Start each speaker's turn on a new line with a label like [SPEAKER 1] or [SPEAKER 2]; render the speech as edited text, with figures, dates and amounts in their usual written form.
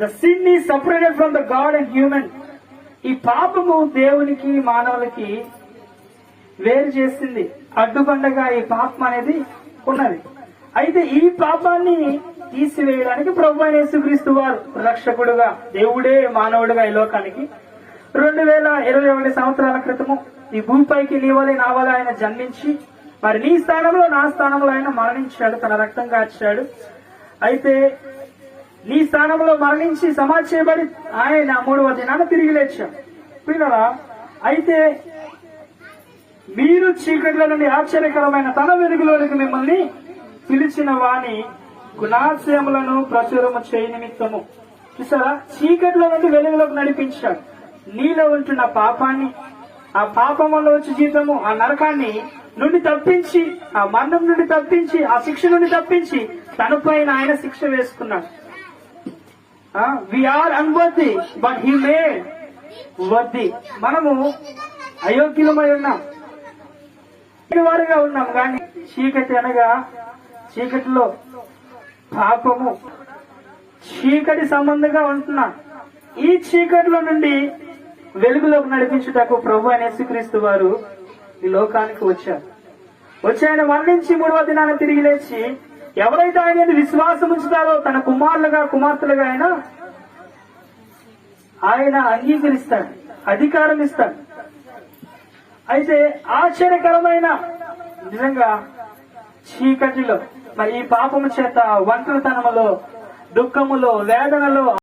[SPEAKER 1] The sin is separated from the God and human. ఈ పాపము దేవునికి మానవులకి వేరు చేసింది, అడ్డుబండగా ఈ పాపం అనేది ఉన్నది. అయితే ఈ పాపాన్ని తీసివేయడానికి ప్రభువైన యేసుక్రీస్తు వారు రక్షకుడుగా, దేవుడే మానవుడిగా ఈ లోకానికి 2021 సంవత్సరాల క్రితము ఈ భూమిపైకి నీవలే నావలే ఆయన జన్మించి, మరి నీ స్థానంలో నా స్థానంలో ఆయన మరణించాడు, తన రక్తం కార్చాడు. అయితే నీ స్థానంలో మరణించి సమాధి చేయబడి ఆయన 3వ దినాన తిరిగి లేచాడు. పిల్లలా, అయితే మీరు చీకటిలో నుండి ఆశ్చర్యకరమైన తన వెలుగులోనికి మిమ్మల్ని పిలిచిన వాని గుణాశయములను ప్రచురము చేయ నిమిత్తము. చూసారా, చీకటిలో నుండి వెలుగులోకి నడిపించాడు. నీలో ఉంటున్న పాపాన్ని, ఆ పాపంలో వచ్చి జీతము, ఆ నరకాన్ని నుండి తప్పించి, ఆ మరణం నుండి తప్పించి, ఆ శిక్ష నుండి తప్పించి తన పైన ఆయన శిక్ష వేసుకున్నాడు. We are unworthy but he made worthy. మనము అయోగ్యులమై ఉన్నాం, వారిగా ఉన్నాం, కానీ చీకటి అనగా చీకటిలో పాపము, చీకటి సంబంధంగా ఉంటున్నాం. ఈ చీకటిలో నుండి వెలుగులోకి నడిపించుటకు ప్రభువైన యేసుక్రీస్తు వారు ఈ లోకానికి వచ్చారు. వచ్చి ఆయన మరణించి 3వ దినాన తిరిగి లేచి, ఎవరైతే ఆయన విశ్వాసం ఉంచుతారో తన కుమారులుగా కుమార్తెలుగా ఆయన అంగీకరిస్తాడు, అధికారం ఇస్తాడు. అయితే ఆశ్చర్యకరమైన నిజంగా చీకటిలో, మరి ఈ పాపము చేత ఒంటరితనములో, దుఃఖములో, వేదనలో